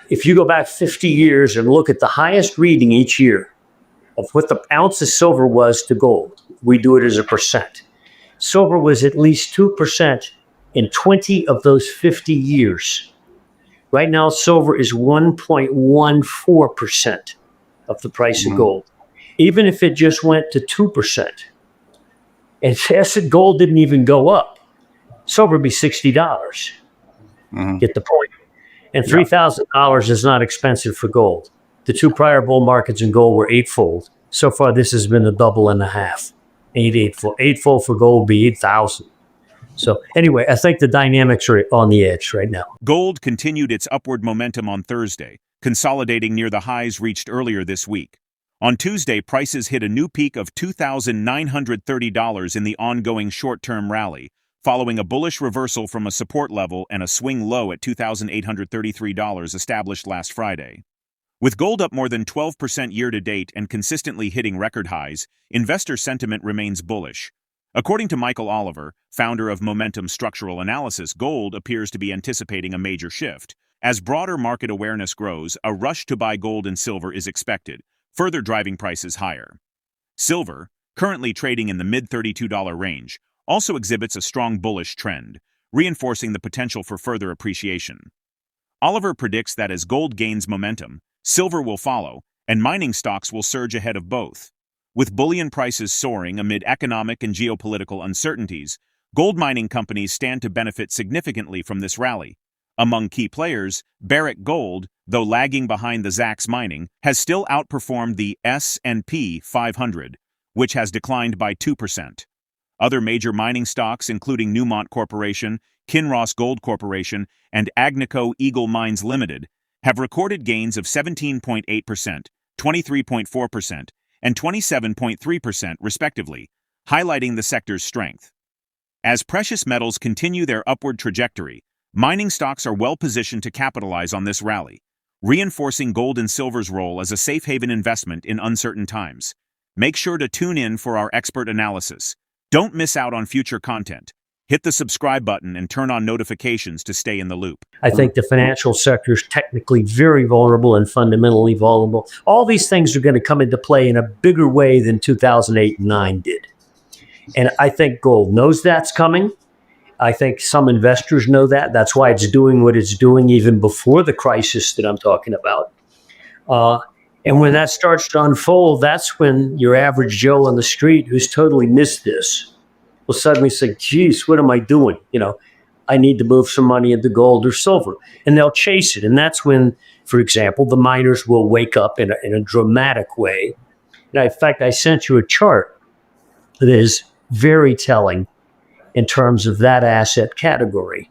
if you go back 50 years and look at the highest reading each year of what the ounce of silver was to gold, we do it as a percent. Silver was at least 2% in 20 of those 50 years. Right now, silver is 1.14% of the price of gold. Even if it just went to 2%, and asset gold didn't even go up, silver would be $60. Get the point? And $3,000 is not expensive for gold. The two prior bull markets in gold were eightfold. So far, this has been a double and a half. Eightfold for gold would be 8,000. So anyway, I think the dynamics are on the edge right now. Gold continued its upward momentum on Thursday, consolidating near the highs reached earlier this week. On Tuesday, prices hit a new peak of $2,930 in the ongoing short-term rally, following a bullish reversal from a support level and a swing low at $2,833 established last Friday. With gold up more than 12% year-to-date and consistently hitting record highs, investor sentiment remains bullish. According to MichaelOliver, founder of Momentum Structural Analysis, gold appears to be anticipating a major shift. As broader market awareness grows, a rush to buy gold and silver is expected, further driving prices higher. Silver, currently trading in the mid-$32 range, also exhibits a strong bullish trend, reinforcing the potential for further appreciation. Oliver predicts that as gold gains momentum, silver will follow, and mining stocks will surge ahead of both. With bullion prices soaring amid economic and geopolitical uncertainties, gold mining companies stand to benefit significantly from this rally. Among key players, Barrick Gold, though lagging behind the Zacks Mining, has still outperformed the S&P 500, which has declined by 2%. Other major mining stocks, including Newmont Corporation, Kinross Gold Corporation, and Agnico Eagle Mines Limited, have recorded gains of 17.8%, 23.4%, and 27.3% respectively, highlighting the sector's strength. As precious metals continue their upward trajectory, mining stocks are well positioned to capitalize on this rally, reinforcing gold and silver's role as a safe haven investment in uncertain times. Make sure to tune in for our expert analysis. Don't miss out on future content. Hit the subscribe button and turn on notifications to stay in the loop. I think the financial sector is technically very vulnerable and fundamentally vulnerable. All these things are going to come into play in a bigger way than 2008 and 9 did. And I think gold knows that's coming. I think some investors know that. That's why it's doing what it's doing even before the crisis that I'm talking about. And when that starts to unfold, that's when your average Joe on the street who's totally missed this will suddenly say, geez, what am I doing? I need to move some money into gold or silver. And they'll chase it. And that's when, for example, the miners will wake up in a dramatic way. And in fact, I sent you a chart that is very telling in terms of that asset category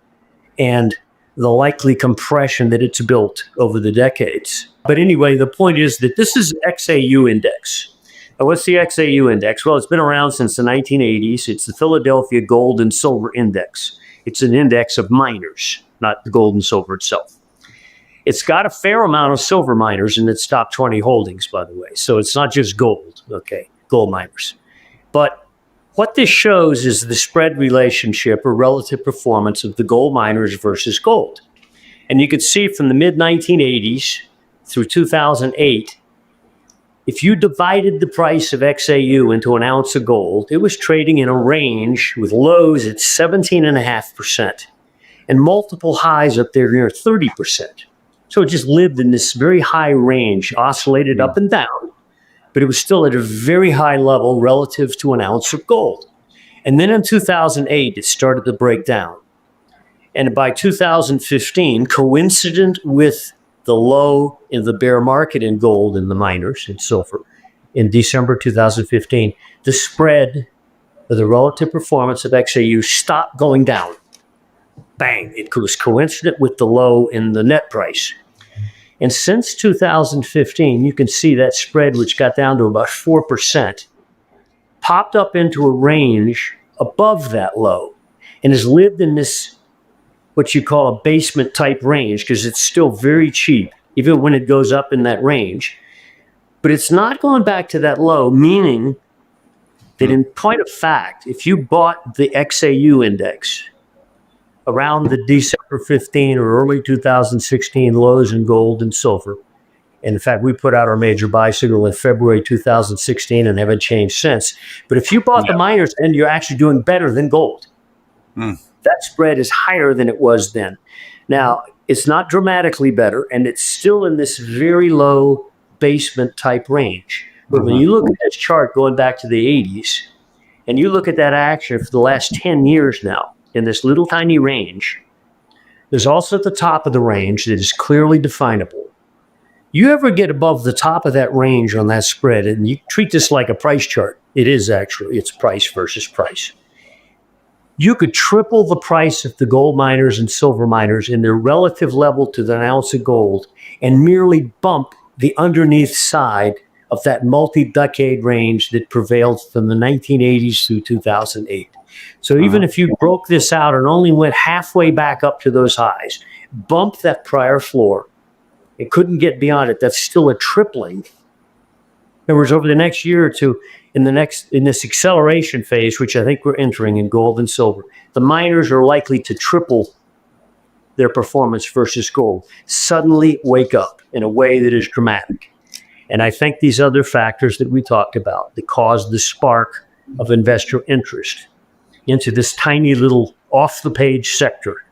and the likely compression that it's built over the decades. But anyway, the point is that this is XAU index. Now, what's the XAU index? Well, it's been around since the 1980s. It's the Philadelphia Gold and Silver Index. It's an index of miners, not the gold and silver itself. It's got a fair amount of silver miners in its top 20 holdings, by the way. So it's not just gold, okay, gold miners. But what this shows is the spread relationship or relative performance of the gold miners versus gold. And you can see from the mid-1980s through 2008, if you divided the price of XAU into an ounce of gold, it was trading in a range with lows at 17.5% and multiple highs up there near 30%. So it just lived in this very high range, oscillated up and down, but it was still at a very high level relative to an ounce of gold. And then in 2008, it started to break down. And by 2015, coincident with the low in the bear market in gold and the miners in silver in December 2015, the spread of the relative performance of XAU stopped going down. Bang, it was coincident with the low in the net price. And since 2015, you can see that spread, which got down to about 4%, popped up into a range above that low and has lived in this what you call a basement type range because it's still very cheap, even when it goes up in that range. But it's not going back to that low, meaning that in point of fact, if you bought the XAU index around the December 15 or early 2016 lows in gold and silver. And in fact, we put out our major buy signal in February 2016 and haven't changed since. But if you bought the miners, then you're actually doing better than gold. That spread is higher than it was then. Now, it's not dramatically better, and it's still in this very low basement type range. But when you look at this chart going back to the 80s, and you look at that action for the last 10 years now in this little tiny range, there's also at the top of the range that is clearly definable. You ever get above the top of that range on that spread, and you treat this like a price chart. It is actually, it's price versus price. You could triple the price of the gold miners and silver miners in their relative level to the ounce of gold and merely bump the underneath side of that multi-decade range that prevailed from the 1980s through 2008. So even if you broke this out and only went halfway back up to those highs, bump that prior floor, it couldn't get beyond it. That's still a tripling. In other words, over the next year or two, in this acceleration phase, which I think we're entering in gold and silver, the miners are likely to triple their performance versus gold. Suddenly wake up in a way that is dramatic. And I think these other factors that we talked about that caused the spark of investor interest into this tiny little off-the-page sector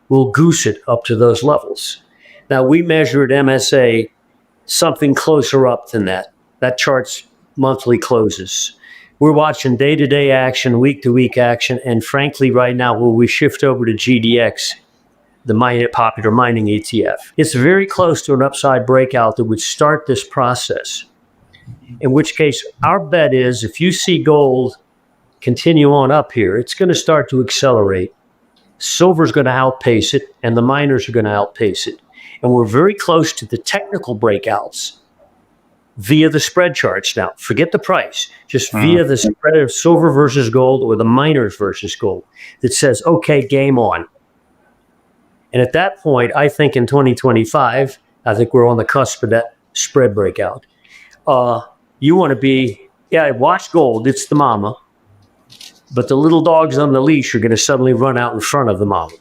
will goose it up to those levels. Now, we measure at MSA something closer up than that. That chart's monthly closes. We're watching day-to-day action, week-to-week action, and frankly, right now, when we shift over to GDX, the popular mining ETF, it's very close to an upside breakout that would start this process. In which case, our bet is if you see gold continue on up here, it's going to start to accelerate. Silver's going to outpace it, and the miners are going to outpace it. And we're very close to the technical breakouts via the spread charts now. Forget the price, just via the spread of silver versus gold or the miners versus gold that says, okay, game on. And at that point, I think in 2025, I think we're on the cusp of that spread breakout. You want to be, watch gold, it's the mama, but the little dogs on the leash are going to suddenly run out in front of the mama.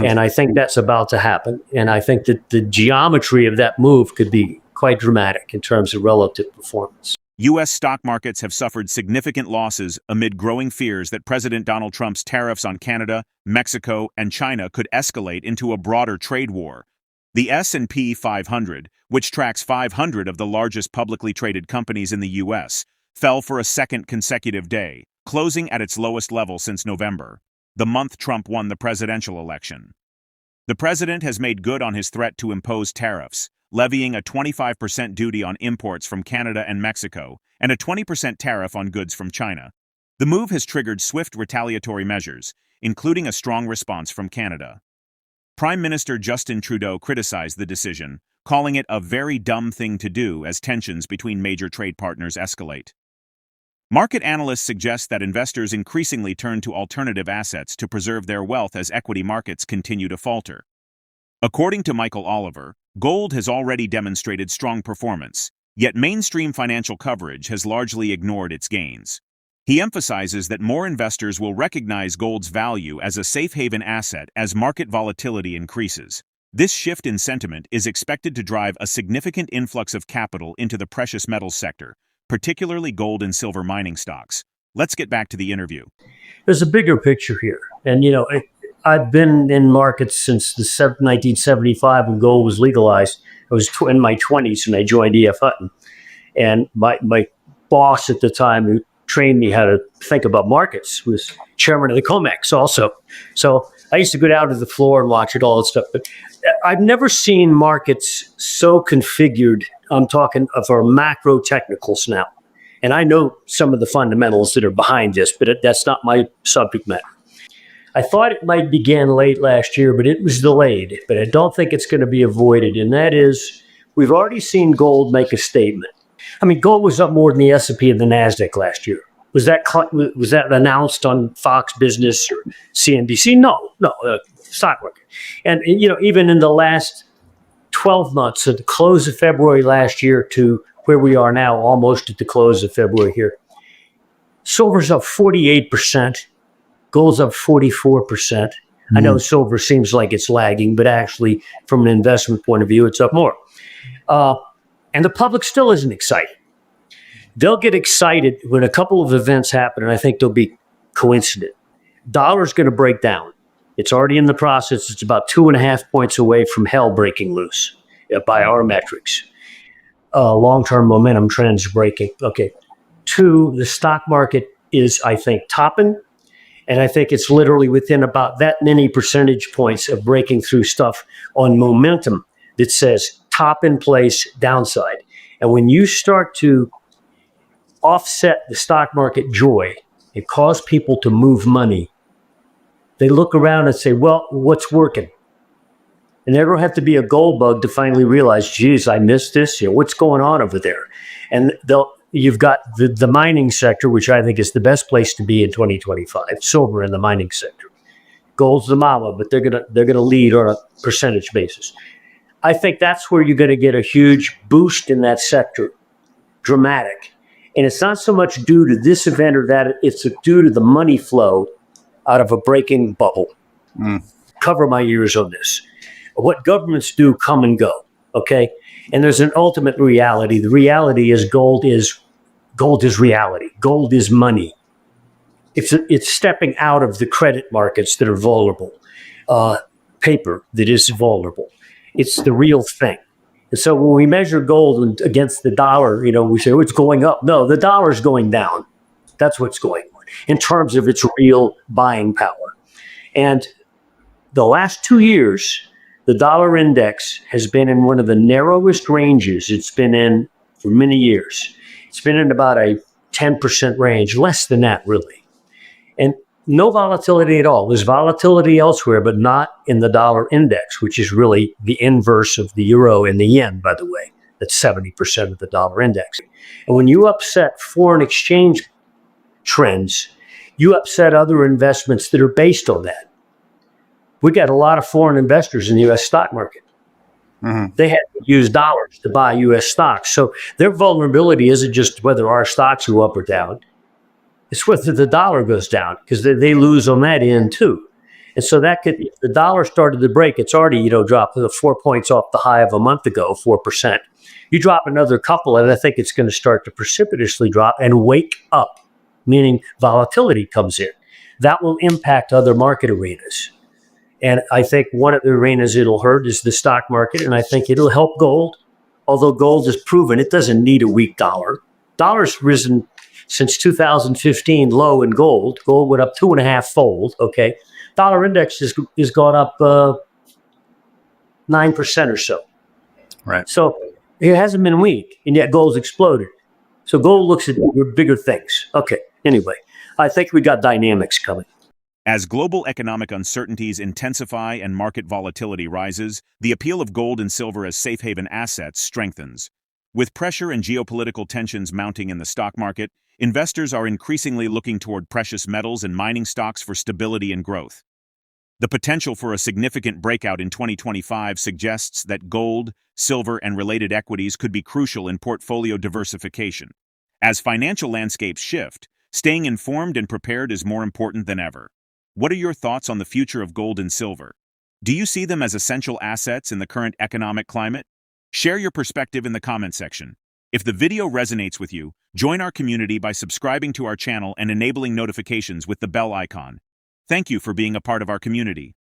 And I think that's about to happen. And I think that the geometry of that move could be quite dramatic in terms of relative performance. U.S. stock markets have suffered significant losses amid growing fears that President Donald Trump's tariffs on Canada, Mexico, and China could escalate into a broader trade war. The S&P 500, which tracks 500 of the largest publicly traded companies in the U.S., fell for a second consecutive day, closing at its lowest level since November, the month Trump won the presidential election. The president has made good on his threat to impose tariffs, levying a 25% duty on imports from Canada and Mexico and a 20% tariff on goods from China. The move has triggered swift retaliatory measures, including a strong response from Canada. Prime Minister Justin Trudeau criticized the decision, calling it a very dumb thing to do as tensions between major trade partners escalate. Market analysts suggest that investors increasingly turn to alternative assets to preserve their wealth as equity markets continue to falter. According to MichaelOliver, gold has already demonstrated strong performance, yet mainstream financial coverage has largely ignored its gains. He emphasizes that more investors will recognize gold's value as a safe haven asset as market volatility increases. This shift in sentiment is expected to drive a significant influx of capital into the precious metals sector, particularly gold and silver mining stocks. Let's get back to the interview. There's a bigger picture here. And, I've been in markets since 1975 when gold was legalized. I was in my 20s when I joined E.F. Hutton. And my boss at the time who trained me how to think about markets was chairman of the COMEX also. So I used to go down to the floor and watch it, all that stuff. But I've never seen markets so configured. I'm talking of our macro technicals now. And I know some of the fundamentals that are behind this, but that's not my subject matter. I thought it might begin late last year, but it was delayed. But I don't think it's going to be avoided. And that is, we've already seen gold make a statement. I mean, gold was up more than the S&P and the NASDAQ last year. Was that announced on Fox Business or CNBC? No, stock market. And, even in the last 12 months, at the close of February last year to where we are now, almost at the close of February here, silver's up 48%. Gold's up 44%. I know silver seems like it's lagging, but actually, from an investment point of view, it's up more. And the public still isn't excited. They'll get excited when a couple of events happen, and I think they'll be coincident. Dollar's going to break down. It's already in the process. It's about 2.5 points away from hell breaking loose by our metrics. Long-term momentum trends breaking. Okay. 2, the stock market is, I think, topping. And I think it's literally within about that many percentage points of breaking through stuff on momentum that says top in place, downside. And when you start to offset the stock market joy and cause people to move money, they look around and say, well, what's working? And there don't have to be a gold bug to finally realize, geez, I missed this. What's going on over there? And you've got the mining sector, which I think is the best place to be in 2025. Silver in the mining sector. Gold's the mama, but they're gonna lead on a percentage basis. I think that's where you're going to get a huge boost in that sector, dramatic. And it's not so much due to this event or that; it's due to the money flow out of a breaking bubble. Cover my ears on this. What governments do come and go, okay? And there's an ultimate reality. The reality is gold is reality. Gold is money. It's stepping out of the credit markets that are vulnerable, paper that is vulnerable. It's the real thing. And so when we measure gold against the dollar, we say, oh, it's going up. No, the dollar's going down. That's what's going on in terms of its real buying power. And the last 2 years, the dollar index has been in one of the narrowest ranges it's been in for many years. It's been in about a 10% range, less than that, really. And no volatility at all. There's volatility elsewhere, but not in the dollar index, which is really the inverse of the euro and the yen, by the way. That's 70% of the dollar index. And when you upset foreign exchange trends, you upset other investments that are based on that. We got a lot of foreign investors in the U.S. stock market. They had to use dollars to buy U.S. stocks. So their vulnerability isn't just whether our stocks go up or down. It's whether the dollar goes down, because they lose on that end too. And so if the dollar started to break, it's already, dropped 4 points off the high of a month ago, 4%. You drop another couple, and I think it's going to start to precipitously drop and wake up, meaning volatility comes in. That will impact other market arenas. And I think one of the arenas it'll hurt is the stock market, and I think it'll help gold. Although gold has proven it doesn't need a weak dollar. Dollar's risen since 2015 low in gold. Gold went up 2.5-fold, okay? Dollar index has gone up 9% or so. Right. So it hasn't been weak, and yet gold's exploded. So gold looks at bigger things. Okay, anyway, I think we got dynamics coming. As global economic uncertainties intensify and market volatility rises, the appeal of gold and silver as safe haven assets strengthens. With pressure and geopolitical tensions mounting in the stock market, investors are increasingly looking toward precious metals and mining stocks for stability and growth. The potential for a significant breakout in 2025 suggests that gold, silver, and related equities could be crucial in portfolio diversification. As financial landscapes shift, staying informed and prepared is more important than ever. What are your thoughts on the future of gold and silver? Do you see them as essential assets in the current economic climate? Share your perspective in the comment section. If the video resonates with you, join our community by subscribing to our channel and enabling notifications with the bell icon. Thank you for being a part of our community.